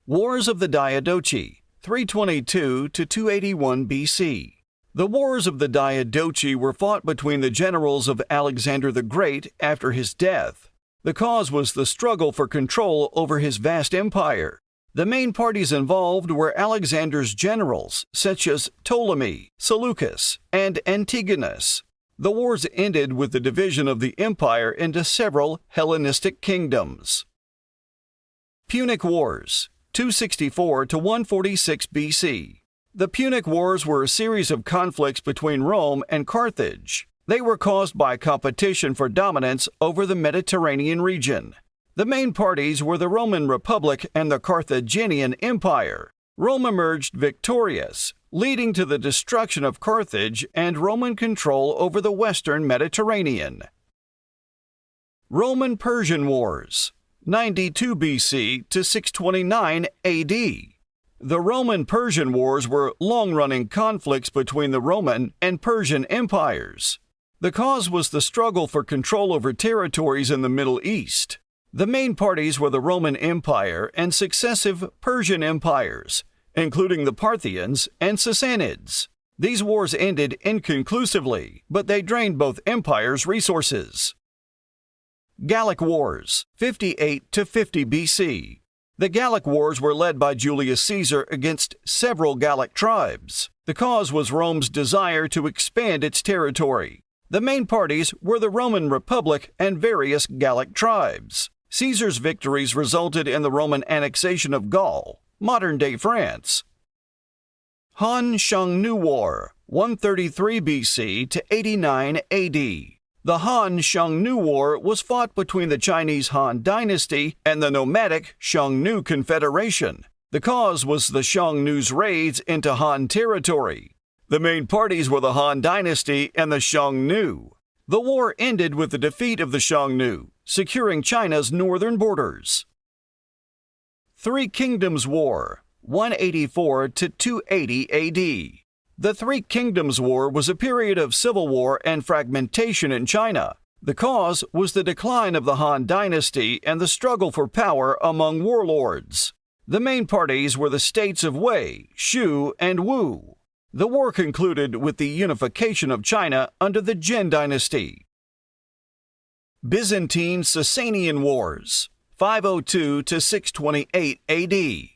Wars of the Diadochi, 322 to 281 BC. The Wars of the Diadochi were fought between the generals of Alexander the Great after his death. The cause was the struggle for control over his vast empire. The main parties involved were Alexander's generals, such as Ptolemy, Seleucus, and Antigonus. The wars ended with the division of the empire into several Hellenistic kingdoms. Punic Wars, 264 to 146 BC. The Punic Wars were a series of conflicts between Rome and Carthage. They were caused by competition for dominance over the Mediterranean region. The main parties were the Roman Republic and the Carthaginian Empire. Rome emerged victorious, leading to the destruction of Carthage and Roman control over the western Mediterranean. Roman-Persian Wars, 92 BC to 629 AD. The Roman-Persian Wars were long-running conflicts between the Roman and Persian empires. The cause was the struggle for control over territories in the Middle East. The main parties were the Roman Empire and successive Persian empires, including the Parthians and Sassanids. These wars ended inconclusively, but they drained both empires' resources. Gallic Wars, 58 to 50 BC. The Gallic Wars were led by Julius Caesar against several Gallic tribes. The cause was Rome's desire to expand its territory. The main parties were the Roman Republic and various Gallic tribes. Caesar's victories resulted in the Roman annexation of Gaul, modern-day France. Han-Xiongnu War, 133 BC to 89 AD. The Han-Xiongnu War was fought between the Chinese Han Dynasty and the nomadic Xiongnu Confederation. The cause was the Xiongnu's raids into Han territory. The main parties were the Han Dynasty and the Xiongnu. The war ended with the defeat of the Xiongnu, securing China's northern borders. Three Kingdoms War, 184 to 280 AD. The Three Kingdoms War was a period of civil war and fragmentation in China. The cause was the decline of the Han Dynasty and the struggle for power among warlords. The main parties were the states of Wei, Shu, and Wu. The war concluded with the unification of China under the Jin Dynasty. Byzantine-Sasanian Wars, 502 to 628 AD.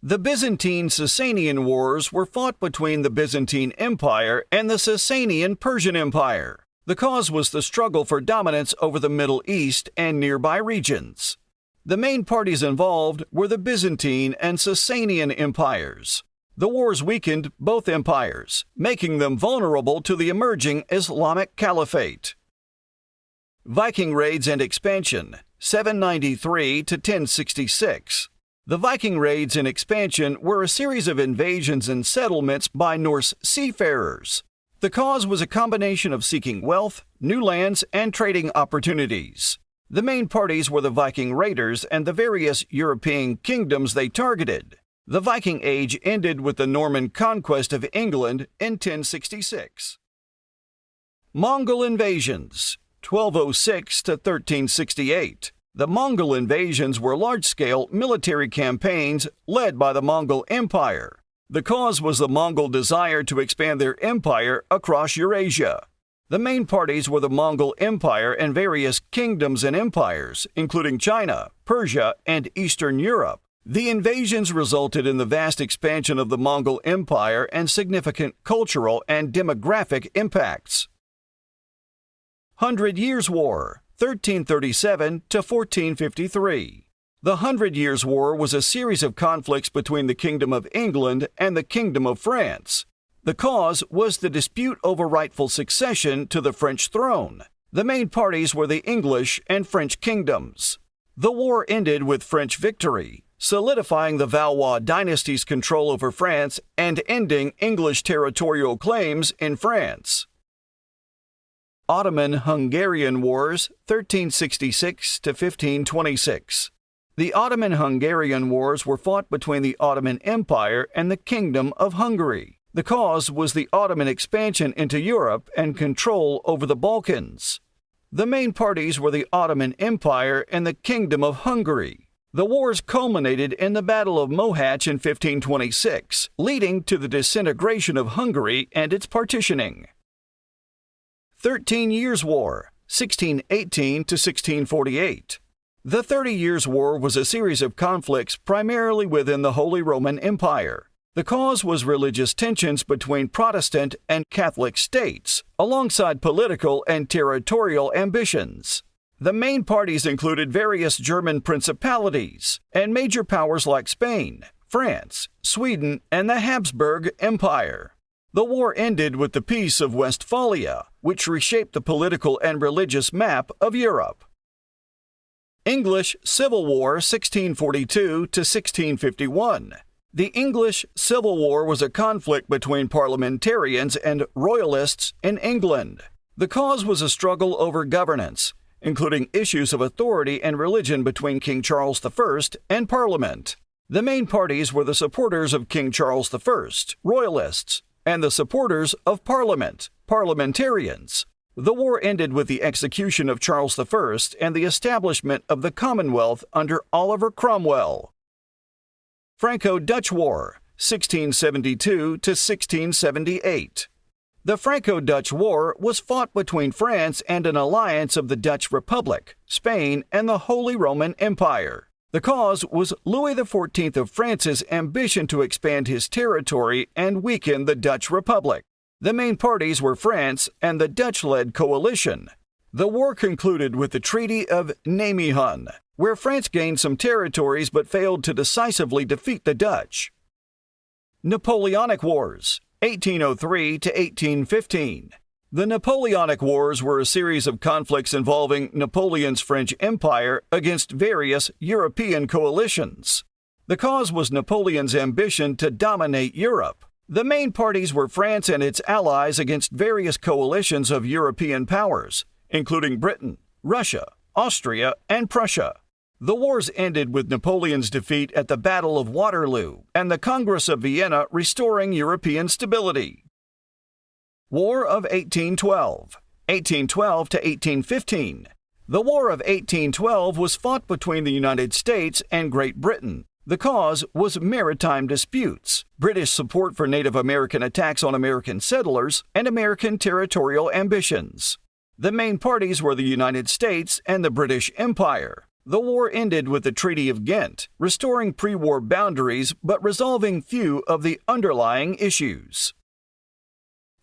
The Byzantine-Sasanian Wars were fought between the Byzantine Empire and the Sasanian Persian Empire. The cause was the struggle for dominance over the Middle East and nearby regions. The main parties involved were the Byzantine and Sasanian empires. The wars weakened both empires, making them vulnerable to the emerging Islamic Caliphate. Viking raids and expansion, 793 to 1066. The Viking raids and expansion were a series of invasions and settlements by Norse seafarers. The cause was a combination of seeking wealth, new lands, and trading opportunities. The main parties were the Viking raiders and the various European kingdoms they targeted. The Viking Age ended with the Norman conquest of England in 1066. Mongol invasions, 1206 to 1368. The Mongol invasions were large-scale military campaigns led by the Mongol Empire. The cause was the Mongol desire to expand their empire across Eurasia. The main parties were the Mongol Empire and various kingdoms and empires, including China, Persia, and Eastern Europe. The invasions resulted in the vast expansion of the Mongol Empire and significant cultural and demographic impacts. 100 Years' War, 1337 to 1453. The 100 Years' War was a series of conflicts between the Kingdom of England and the Kingdom of France. The cause was the dispute over rightful succession to the French throne. The main parties were the English and French kingdoms. The war ended with French victory, solidifying the Valois dynasty's control over France and ending English territorial claims in France. Ottoman-Hungarian Wars, 1366 to 1526. The Ottoman-Hungarian Wars were fought between the Ottoman Empire and the Kingdom of Hungary. The cause was the Ottoman expansion into Europe and control over the Balkans. The main parties were the Ottoman Empire and the Kingdom of Hungary. The wars culminated in the Battle of Mohacs in 1526, leading to the disintegration of Hungary and its partitioning. 13 Years' War, 1618 to 1648. The 30 Years' War was a series of conflicts primarily within the Holy Roman Empire. The cause was religious tensions between Protestant and Catholic states, alongside political and territorial ambitions. The main parties included various German principalities and major powers like Spain, France, Sweden, and the Habsburg Empire. The war ended with the Peace of Westphalia, which reshaped the political and religious map of Europe. English Civil War 1642 to 1651. The English Civil War was a conflict between parliamentarians and royalists in England. The cause was a struggle over governance, including issues of authority and religion between King Charles I and Parliament. The main parties were the supporters of King Charles I, royalists, and the supporters of Parliament, parliamentarians. The war ended with the execution of Charles I and the establishment of the Commonwealth under Oliver Cromwell. Franco-Dutch War, 1672 to 1678. The Franco-Dutch War was fought between France and an alliance of the Dutch Republic, Spain, and the Holy Roman Empire. The cause was Louis XIV of France's ambition to expand his territory and weaken the Dutch Republic. The main parties were France and the Dutch-led coalition. The war concluded with the Treaty of Nijmegen, where France gained some territories but failed to decisively defeat the Dutch. Napoleonic Wars, 1803 to 1815. The Napoleonic Wars were a series of conflicts involving Napoleon's French Empire against various European coalitions. The cause was Napoleon's ambition to dominate Europe. The main parties were France and its allies against various coalitions of European powers, including Britain, Russia, Austria, and Prussia. The wars ended with Napoleon's defeat at the Battle of Waterloo and the Congress of Vienna restoring European stability. War of 1812, 1812 to 1815. The War of 1812 was fought between the United States and Great Britain. The cause was maritime disputes, British support for Native American attacks on American settlers, and American territorial ambitions. The main parties were the United States and the British Empire. The war ended with the Treaty of Ghent, restoring pre-war boundaries but resolving few of the underlying issues.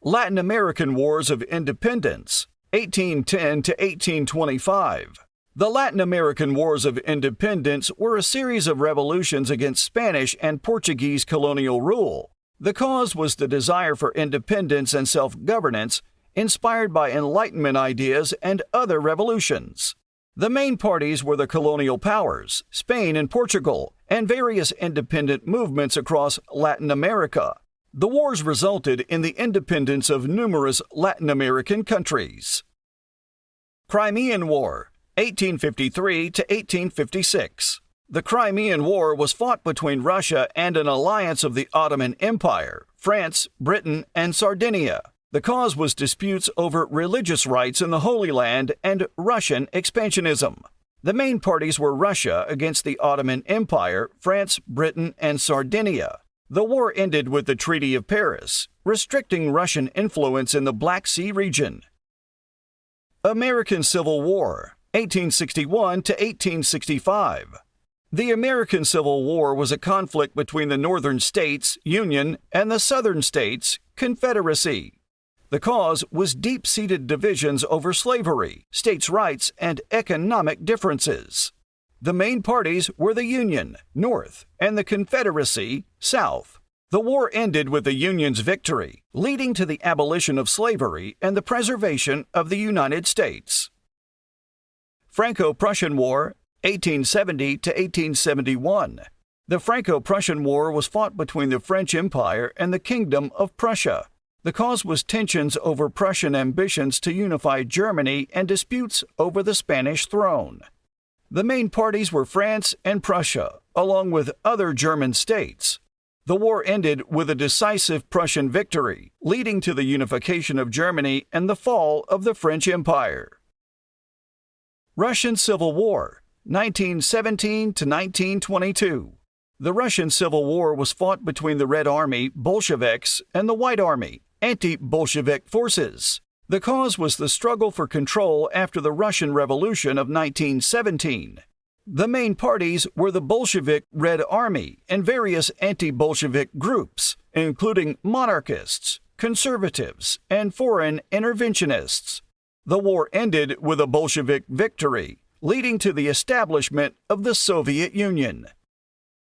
Latin American Wars of Independence, 1810 to 1825. The Latin American Wars of Independence were a series of revolutions against Spanish and Portuguese colonial rule. The cause was the desire for independence and self-governance, inspired by Enlightenment ideas and other revolutions. The main parties were the colonial powers, Spain and Portugal, and various independent movements across Latin America. The wars resulted in the independence of numerous Latin American countries. Crimean War, 1853 to 1856. The Crimean War was fought between Russia and an alliance of the Ottoman Empire, France, Britain, and Sardinia. The cause was disputes over religious rights in the Holy Land and Russian expansionism. The main parties were Russia against the Ottoman Empire, France, Britain, and Sardinia. The war ended with the Treaty of Paris, restricting Russian influence in the Black Sea region. American Civil War, 1861 to 1865. The American Civil War was a conflict between the Northern States, Union, and the Southern States, Confederacy. The cause was deep-seated divisions over slavery, states' rights, and economic differences. The main parties were the Union, North, and the Confederacy, South. The war ended with the Union's victory, leading to the abolition of slavery and the preservation of the United States. Franco-Prussian War, 1870 to 1871. The Franco-Prussian War was fought between the French Empire and the Kingdom of Prussia. The cause was tensions over Prussian ambitions to unify Germany and disputes over the Spanish throne. The main parties were France and Prussia, along with other German states. The war ended with a decisive Prussian victory, leading to the unification of Germany and the fall of the French Empire. Russian Civil War, 1917 to 1922. The Russian Civil War was fought between the Red Army, Bolsheviks, and the White Army, anti-Bolshevik forces. The cause was the struggle for control after the Russian Revolution of 1917. The main parties were the Bolshevik Red Army and various anti-Bolshevik groups, including monarchists, conservatives, and foreign interventionists. The war ended with a Bolshevik victory, leading to the establishment of the Soviet Union.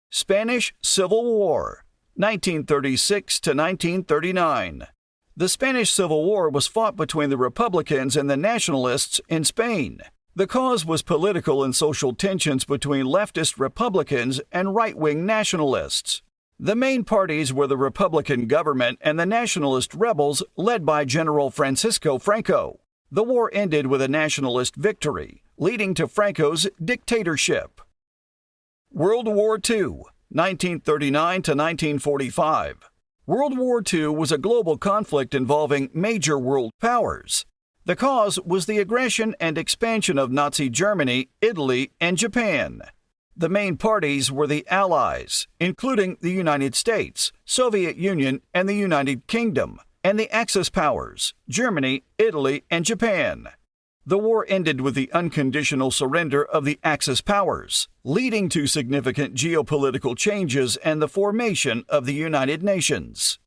Spanish Civil War, 1936 to 1939. The Spanish Civil War was fought between the Republicans and the Nationalists in Spain. The cause was political and social tensions between leftist Republicans and right-wing nationalists. The main parties were the Republican government and the nationalist rebels led by General Francisco Franco. The war ended with a nationalist victory, leading to Franco's dictatorship. World War II, 1939 to 1945. World War II was a global conflict involving major world powers. The cause was the aggression and expansion of Nazi Germany, Italy, and Japan. The main parties were the Allies, including the United States, Soviet Union, and the United Kingdom, and the Axis powers, Germany, Italy, and Japan. The war ended with the unconditional surrender of the Axis powers, leading to significant geopolitical changes and the formation of the United Nations.